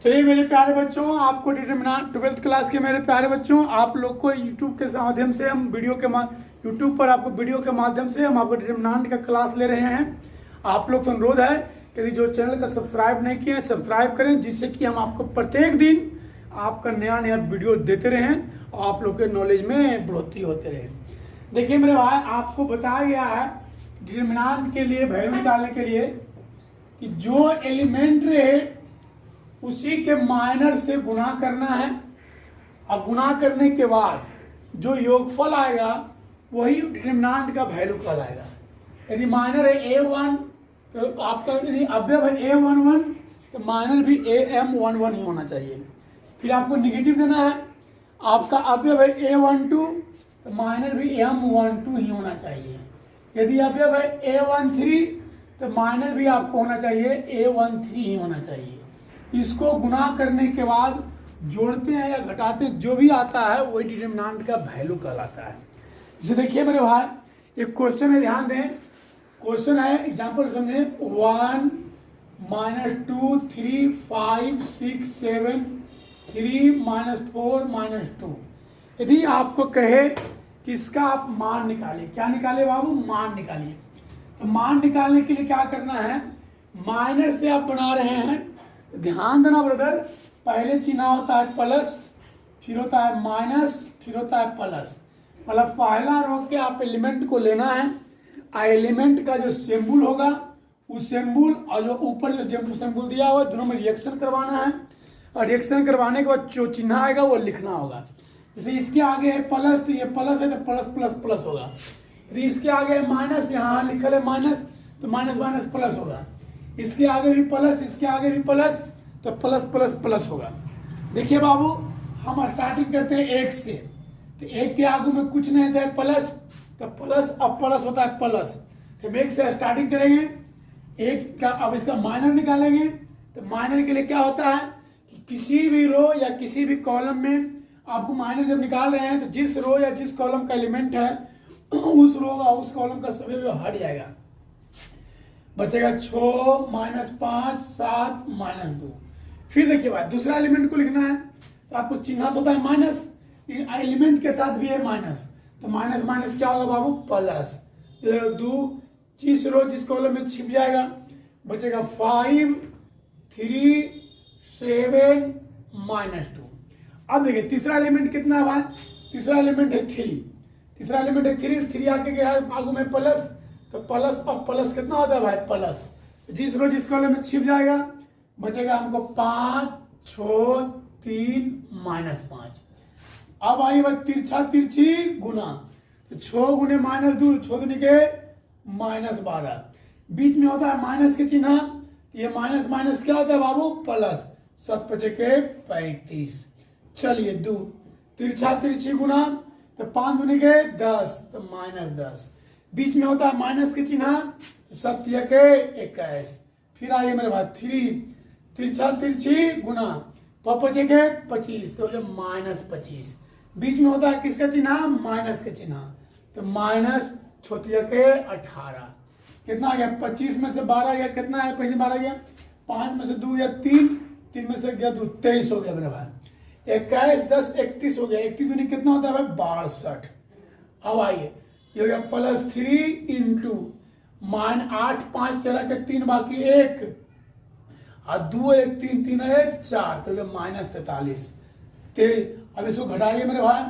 चलिए मेरे प्यारे बच्चों, आपको डिटरमिनेंट 12th क्लास के मेरे प्यारे बच्चों, आप लोग को यूट्यूब के माध्यम से हम यूट्यूब पर आपको वीडियो के माध्यम से हम आपको डिटरमिनेंट का क्लास ले रहे हैं। आप लोग से अनुरोध है कि जो चैनल का सब्सक्राइब नहीं किया है सब्सक्राइब करें, जिससे कि हम आपको प्रत्येक दिन आपका नया नया वीडियो देते रहें और आप लोग के नॉलेज में बढ़ोतरी होते रहे। देखिए मेरे भाई, आपको बताया गया है डिटरमिनेंट के लिए वैल्यू निकालने के लिए कि जो एलिमेंट रहे उसी के माइनर से गुना करना है और गुना करने के बाद जो योगफल आएगा वही डिटरमिनेंट का वैल्यू कहलाएगा। यदि माइनर है A1 तो आपका यदि अवयव है A11 तो माइनर भी AM11 ही होना चाहिए। फिर आपको निगेटिव देना है, आपका अवयव है A12 तो माइनर भी AM12 ही होना चाहिए। यदि अवयव है A13 तो माइनर भी आपको होना चाहिए A13 ही होना चाहिए। इसको गुना करने के बाद जोड़ते हैं या घटाते हैं, जो भी आता है वही डिटरमिनेंट का वैल्यू कहलाता है। जैसे देखिए मेरे भाई, एक क्वेश्चन है, ध्यान दें। क्वेश्चन है, एग्जांपल समझे, 1 -2 3 5 6 7 3 -4 -2। यदि आपको कहे कि इसका आप मान निकालिए, क्या निकाले बाबू? मान निकालिए। तो मान निकालने के लिए क्या करना है, माइनर से आप बना रहे हैं, ध्यान देना ब्रदर। पहले चिन्ह होता है प्लस, फिर होता है माइनस, फिर होता है प्लस। मतलब पहला रोक के आप एलिमेंट को लेना है, एलिमेंट का जो सिंबल होगा उस सिंबल और जो ऊपर जो सिंबल दिया हुआ दोनों में रिएक्शन करवाना है, और रिएक्शन करवाने के बाद जो चिन्ह आएगा वो लिखना होगा। जैसे इसके आगे है प्लस तो ये प्लस है तो प्लस प्लस प्लस होगा। यदि इसके आगे है माइनस, यहाँ लिखल है माइनस तो माइनस माइनस प्लस होगा। इसके आगे भी प्लस, इसके आगे भी प्लस तो प्लस प्लस प्लस होगा। देखिए बाबू, हम स्टार्टिंग करते हैं 1 से, तो 1 के आगे में कुछ नहीं था प्लस, तो प्लस अब प्लस होता है प्लस। तो हम 1 से स्टार्टिंग करेंगे, 1 का अब इसका माइनर निकालेंगे। तो माइनर के लिए क्या होता है कि किसी भी रो या किसी भी कॉलम में आपको माइनर जब निकाल रहे हैं तो जिस रो या जिस कॉलम का एलिमेंट है उस रो या उस कॉलम का सभी हट जाएगा। बचेगा 6 -5 7 -2। फिर देखिए भाई, दूसरा एलिमेंट को लिखना है तो आपको चिन्हित होता है माइनस, एलिमेंट के साथ भी है माइनस, तो माइनस माइनस क्या होगा बाबू? प्लस। 2 जिस रो जिस कॉलम में छिप जाएगा, बचेगा 5 3 7 -2। अब देखिए तीसरा एलिमेंट कितना है भाई? तीसरा एलिमेंट है 3। तीसरा एलिमेंट है 3 आके गया है आगू में प्लस, तो प्लस अब प्लस कितना होता है भाई? प्लस। जिस रो जिस कॉलम में छिप जाएगा बचेगा हमको 5 6 3 -5। अब आई बात तिरछा तिरछी गुना, तो 6 गुने -2 6 दुनी के -12। बीच में होता है माइनस के चिन्ह, ये माइनस माइनस क्या होता है बाबू? प्लस। 7 5 के 35। चलिए 2 तिरछा तिरछी गुना, तो 5 दुनी के 10 तो -10। बीच में होता है माइनस के चिन्ह, 7 के 21। फिर आइए मेरे भाई 3 तिरछा तिरछी गुना, 5 के 25 तो -25। बीच में होता है किसका चिन्ह? माइनस के चिन्ह, तो माइनस छोटिया के 18। कितना आ गया? 25 में से 12 गया, कितना है? पहली 12 गया, 5 में से 2 गया 3, 3 में से गया 2 23 हो गया मेरे भाई। 21 10 31 हो गया, 31 दूनी कितना होता है भाई? 62। अब आइए ये हो गया +3 इंटू -8 5 13 के 3 बाकी 1 और 2 1 3 3 1 4 तो -43। अब इसको घटाइए मेरे भाई,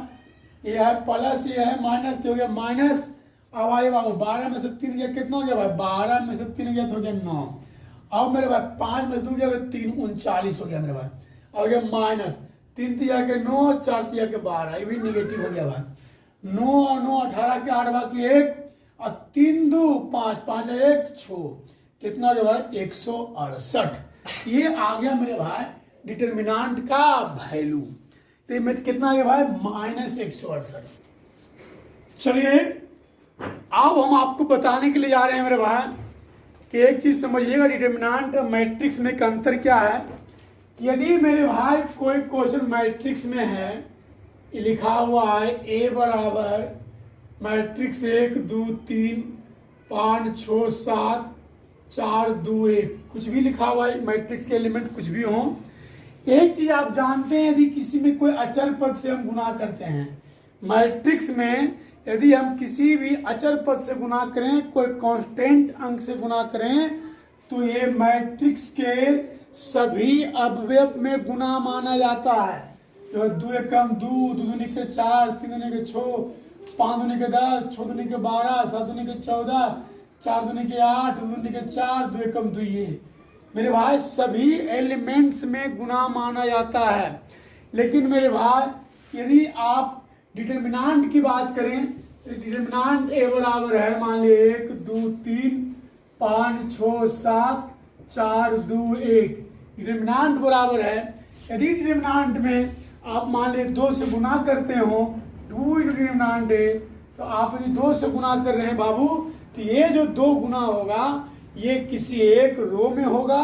ये है प्लस ये है माइनस, तो हो गया माइनस। अब आइए बाबू 12 में से 3 गया, कितना हो गया भाई? 12 में से 3 गया तो हो गया 9। अब मेरे भाई 5 में से 2 गया 3 39 हो गया मेरे भाई। अब हो गया माइनस 3 तिया के 9 4 तिया के 12, ये भी निगेटिव हो गया भाई। 9 और 9 18 के 8 बाकी 1 और 3 2 5 5 1 6, कितना हो गया भाई? 168। ये आ गया मेरे भाई डिटरमिनेंट का वैल्यू। तो ये कितना आ गया भाई? -168। चलिए अब हम आपको बताने के लिए जा रहे हैं मेरे भाई कि एक चीज समझिएगा, डिटरमिनेंट और मैट्रिक्स में का अंतर क्या है। यदि मेरे भाई कोई क्वेश्चन मैट्रिक्स में है, लिखा हुआ है A बराबर मैट्रिक्स 1 2 3 5 6 7 4 2 1, कुछ भी लिखा हुआ है, मैट्रिक्स के एलिमेंट कुछ भी हो, एक चीज आप जानते हैं, यदि किसी में कोई अचर पद से हम गुना करते हैं, मैट्रिक्स में यदि हम किसी भी अचर पद से गुना करें, कोई कांस्टेंट अंक से गुना करें, तो ये मैट्रिक्स के सभी अवयव में गुना माना जाता है। तो 2 एकम 2, 2 दूनी के 4, 3 दूनी के 6, 5 दूनी के 10, 6 दूनी के 12, 7 दूनी के 14, 4 दूनी के 8, 2 दूनी के 4, 2 एकम 2। ये मेरे भाई सभी एलिमेंट्स में गुना माना जाता है। लेकिन मेरे भाई यदि आप डिटर्मिनांट की बात करें तो डिटर्मिनांट ए बराबर है, मान लीजिए 1 2 3 5 6 7 4 2 1, डिटर्मिनांट बराबर है। यदि डिटर्मिनांट में आप मान लीजिए 2 से गुना करते हो, 2 डिटर्मिनांट है, तो आप यदि 2 से गुना कर रहे हैं बाबू, तो ये जो 2 गुना होगा ये किसी एक रो में होगा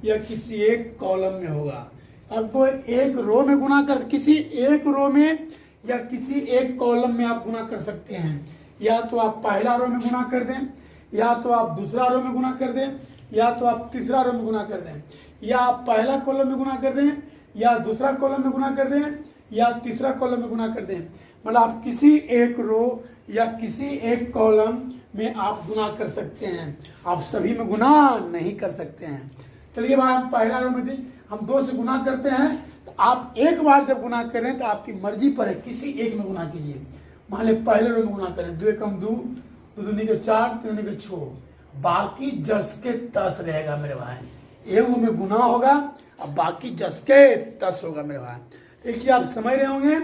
या किसी एक कॉलम में होगा। आपको एक रो में गुना कर, किसी एक रो में या किसी एक कॉलम में आप गुना कर सकते हैं। या तो आप पहला रो में गुना कर दें, या तो आप दूसरा रो में गुना कर दें, या तो आप तीसरा रो में गुना कर दें, या आप पहला कॉलम में गुना कर दें, या दूसरा कॉलम में गुना कर दें, या तीसरा कॉलम में गुना कर दें। मतलब आप किसी एक रो या किसी एक कॉलम में आप गुना कर सकते हैं, आप सभी में गुना नहीं कर सकते हैं। चलिए भाई हम पहला रो में हम 2 से गुना करते हैं, तो आप एक बार जब गुना करें तो आपकी मर्जी पर है, किसी एक में गुना कीजिए। मान ली पहले रो में गुना करें, 2 एकम 2, 2 दूनी के 4, 3 दूनी के 6, बाकी जस के तस रहेगा मेरे भाई। एक में गुना होगा अब बाकी जस के तस होगा मेरे भाई। एक चीज आप समझ रहे होंगे,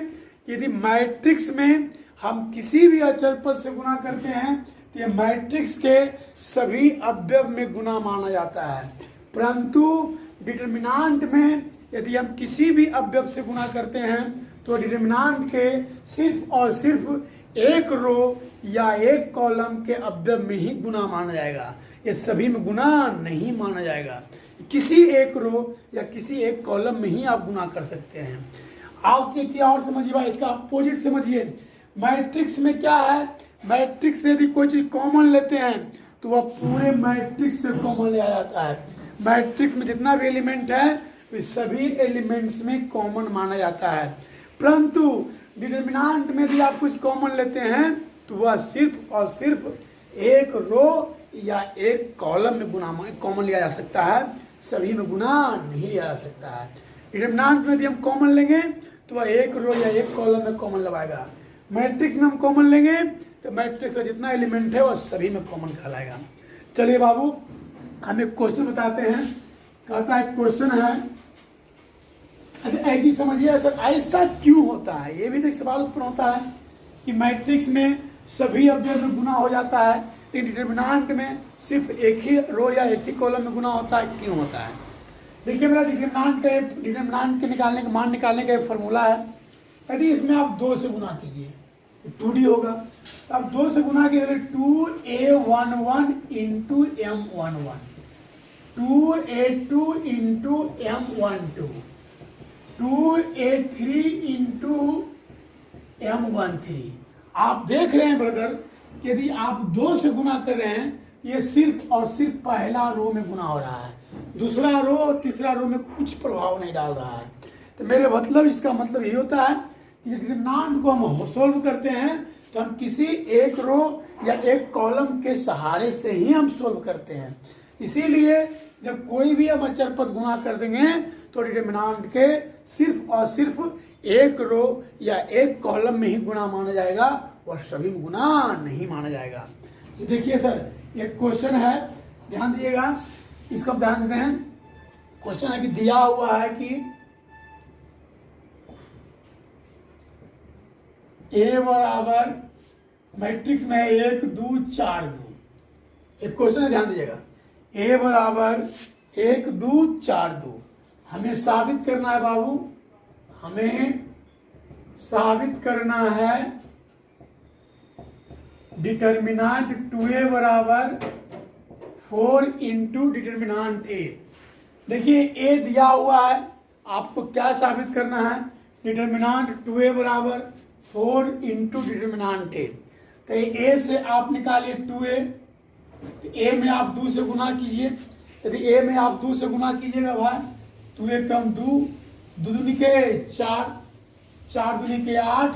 यदि मैट्रिक्स में हम किसी भी अचर पद से गुना करते हैं तो ये मैट्रिक्स के सभी अवयव में गुना माना जाता है। परंतु डिटर्मिनांट में यदि हम किसी भी अवयव से गुना करते हैं तो डिटर्मिनांट के सिर्फ और सिर्फ एक रो या एक कॉलम के अवयव में ही गुना माना जाएगा, ये सभी में गुना नहीं माना जाएगा। किसी एक रो या किसी एक कॉलम में ही आप गुना कर सकते हैं। आप एक चीज और समझिए भाई, इसका अपोजिट समझिए। मैट्रिक्स में क्या है, मैट्रिक्स से यदि कोई चीज कॉमन लेते हैं तो वह पूरे मैट्रिक्स से कॉमन लिया जाता है। मैट्रिक्स में जितना भी एलिमेंट है वे सभी एलिमेंट्स में कॉमन माना जाता है। परंतु डिटर्मिनांट में भी आप कुछ कॉमन लेते हैं तो वह सिर्फ और सिर्फ एक रो या एक कॉलम में गुना कॉमन लिया जा सकता है, सभी में गुना नहीं लिया जा सकता है। डिटर्मिनांट में यदि हम कॉमन लेंगे तो वह एक रो या एक कॉलम में कॉमन लगाएगा। मैट्रिक्स में हम कॉमन लेंगे तो मैट्रिक्स का जितना एलिमेंट है वह सभी में कॉमन कहलाएगा। चलिए बाबू हम एक क्वेश्चन बताते हैं। कहता है क्वेश्चन है, ऐसी समझिए सर ऐसा क्यों होता है। ये भी एक सवाल उत्पन्न होता है कि मैट्रिक्स में सभी अवयव में गुना हो जाता है, लेकिन डिटर्मिनांट में सिर्फ एक ही रो या एक ही कॉलम में गुना होता है, क्यों होता है। देखिए मेरा डिटर्मिनांट के निकालने का मान निकालने का एक फॉर्मूला है। यदि इसमें आप 2 से गुना कीजिए तो 2D होगा। तो आप 2 से गुना कीजिए 2a11 into m11, 2a2 into m12, 2a3 into m13। आप देख रहे हैं ब्रदर, यदि आप 2 से गुना कर रहे हैं ये सिर्फ और सिर्फ पहला रो में गुना हो रहा है, दूसरा रो और तीसरा रो में कुछ प्रभाव नहीं डाल रहा है। तो मेरे मतलब इसका मतलब ये होता है कि डिटर्मिनांट को हम सोल्व करते हैं तो हम किसी एक रो या एक कॉलम के सहारे से ही हम सोल्व करते हैं। इसीलिए जब कोई भी हम अचर पद गुना कर देंगे तो डिटर्मिनांट के सिर्फ और सिर्फ एक रो या एक कॉलम में ही गुना माना जाएगा और सभी में गुना नहीं माना जाएगा। देखिए सर एक क्वेश्चन है, ध्यान दिएगा, इसको हम ध्यान देते हैं। क्वेश्चन है कि दिया हुआ है कि ए बराबर मैट्रिक्स में 1 2 4 2। एक क्वेश्चन है, ध्यान दीजिएगा। ए बराबर 1 2 4 2 हमें साबित करना है बाबू, हमें साबित करना है डिटर्मिनांट 2a बराबर 4 इंटू डिटर्मिनांट a। देखिए a दिया हुआ है, आपको क्या साबित करना है, डिटर्मिनांट 2a बराबर 4 इंटू डिटर्मिनांट a। तो a से आप निकालिए 2a, तो a में आप 2 से गुना कीजिए। यदि a में आप 2 से गुना कीजिएगा भाई 2 एकम 2, 2 दूनी के 4, 4 दूनी के 8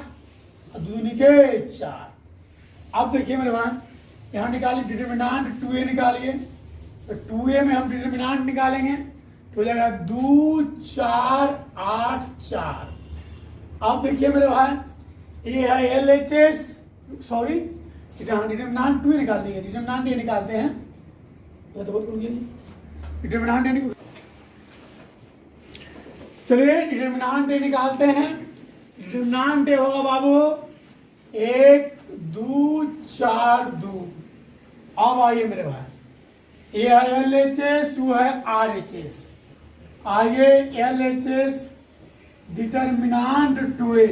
और 2 दूनी के 4। अब देखिए मेरे भाई, यहाँ निकालिए डिटरमिनेंट 2a निकालिए, तो 2a में हम डिटरमिनेंट निकालेंगे तो हो जाएगा 2 4 8 4। अब देखिए मेरे भाई, ये है LHS, सॉरी डिटरमिनेंट 2a निकाल देंगे, डिटरमिनेंट ये निकालते हैं, या तो बहुत करूँगी डिटरमिनेंट ये निकाल, चलिए डिटरमिनेंट ये निकालते हैं। डिटरमिनेंट ये होगा बाबू 1 2 4 2। अब आइए मेरे भाई, ये है LHS, वो है RHS। आइए LHS determinant 2a,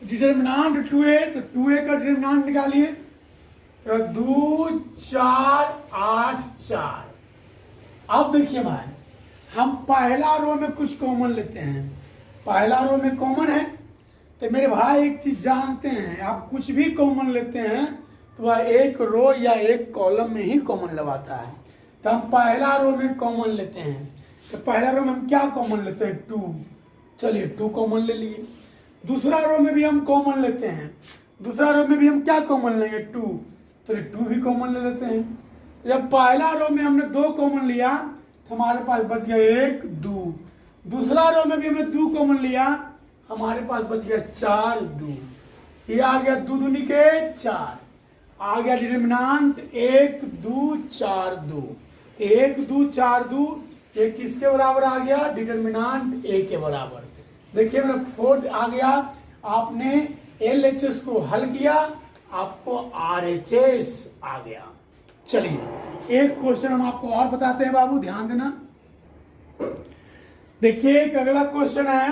determinant 2a, तो 2a का डिटरमिनेंट निकालिए, तो 2 4 8 4। अब देखिए भाई, हम पहला रो में कुछ कॉमन लेते हैं, पहला रो में कॉमन है, तो मेरे भाई एक चीज जानते हैं, आप कुछ भी कॉमन लेते हैं तो वह एक रो या एक कॉलम में ही कॉमन लगाता है। तो हम पहला रो में कॉमन लेते हैं, तो पहला रो में हम क्या कॉमन लेते हैं 2, चलिए 2 कॉमन ले लिए। दूसरा रो में भी हम कॉमन लेते हैं, दूसरा रो में भी हम क्या कॉमन लेंगे 2, चलिए 2 भी कॉमन ले लेते हैं। जब पहला रो में हमने 2 कॉमन लिया तो हमारे पास बच गया 1 2, दूसरा रो में भी हमने 2 कॉमन लिया, हमारे पास बच गया 4 2, ये आ गया 2 दूनी के 4, आ गया डिटरमिनेंट 1 2 4 2, 1 2 4 2, ये किसके बराबर आ गया, डिटरमिनेंट a के बराबर। देखिए मेरा 4 आ गया, आपने LHS को हल किया, आपको RHS आ गया। चलिए एक क्वेश्चन हम आपको और बताते हैं बाबू, ध्यान देना। देखिए एक अगला क्वेश्चन है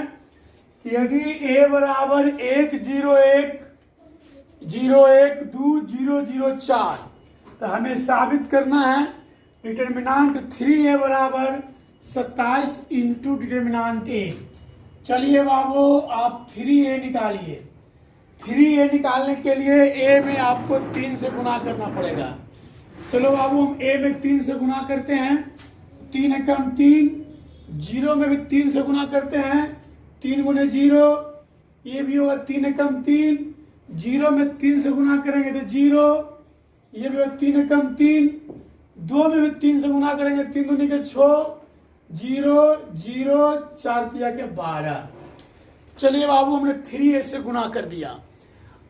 कि यदि a बराबर 1 0 1 0 1 2 0 0 4, तो हमें साबित करना है डिटरमिनेंट 3a बराबर 27 इंटू डिटरमिनेंट a। चलिए बाबू आप 3a निकालिए। 3a निकालने के लिए a में आपको 3 से गुना करना पड़ेगा। चलो बाबू हम a में 3 से गुना करते हैं, 3 एकम 3, 0 में भी 3 से गुना करते हैं, 3 गुने 0, ये भी होगा 3 एकम 3, 0 में 3 से गुना करेंगे तो 0, ये भी होगा 3 एकम 3, 2 में भी 3 से गुना करेंगे, 3 दूनी के 6, 0 0 4 तिया के 12। चलिए बाबू हमने 3a से गुना कर दिया।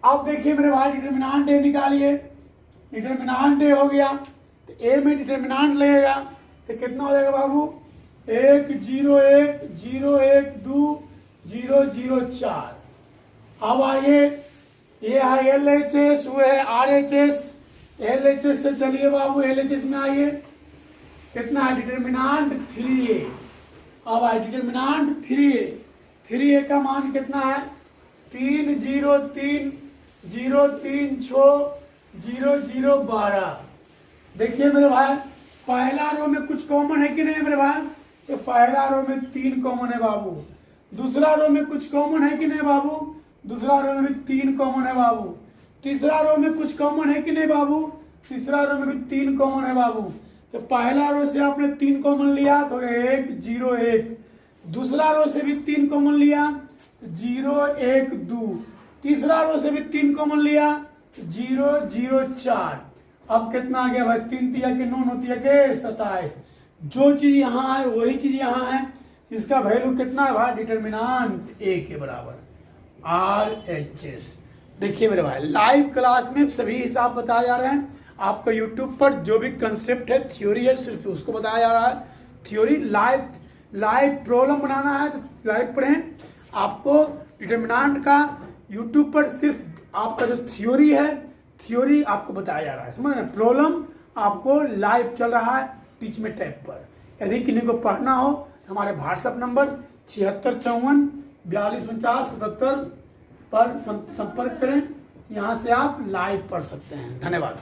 अब देखिए मेरे भाई डिटरमिनेंट a निकालिए, डिटरमिनेंट a हो गया, तो a में डिटरमिनेंट लगेगा, तो कितना हो जाएगा बाबू 1 0 1 0 1 2 0 0 4। अब आइए, ये है LHS, वो है RHS। LHS से चलिए बाबू LHS में आइए, कितना है डिटरमिनेंट 3a। अब आइए डिटरमिनेंट 3a, 3a का मान कितना है 3 0 3 0 3 6 0 0 12। देखिए मेरे भाई पहला रो में कुछ कॉमन है कि नहीं मेरे भाई, तो पहला रो में 3 कॉमन है बाबू। दूसरा रो में कुछ कॉमन है कि नहीं बाबू, दूसरा रो में भी 3 कॉमन है बाबू। तीसरा रो में कुछ कॉमन है कि नहीं बाबू, तीसरा रो में भी 3 कॉमन है बाबू। तो पहला रो से आपने 3 कॉमन लिया तो 1 0 1, दूसरा रो से भी 3 कॉमन लिया 0 1 2, तीसरा रो से भी 3 कॉमन लिया 0 0 4। अब कितना आ गया भाई 3 तिया के 9 9 तिया के 27। जो चीज यहाँ है वही चीज यहाँ है, इसका वैल्यू कितना है भाई डिटरमिनेंट a के बराबर RHS। देखिए मेरे भाई लाइव क्लास में सभी हिसाब बताया जा रहे हैं, आपका यूट्यूब पर जो भी कंसेप्ट है थ्योरी है सिर्फ उसको बताया जा रहा है। थ्योरी लाइव प्रॉब्लम बनाना है तो लाइव पढ़ें। आपको डिटरमिनेंट का यूट्यूब पर सिर्फ आपका जो थ्योरी है थ्योरी आपको बताया जा रहा है, समझ रहे हैं। प्रॉब्लम आपको लाइव चल रहा है टीच में टैब पर। यदि किसी को पढ़ना हो हमारे व्हाट्सएप नंबर 76 54 42 49 77 पर संपर्क करें, यहाँ से आप लाइव पढ़ सकते हैं। धन्यवाद।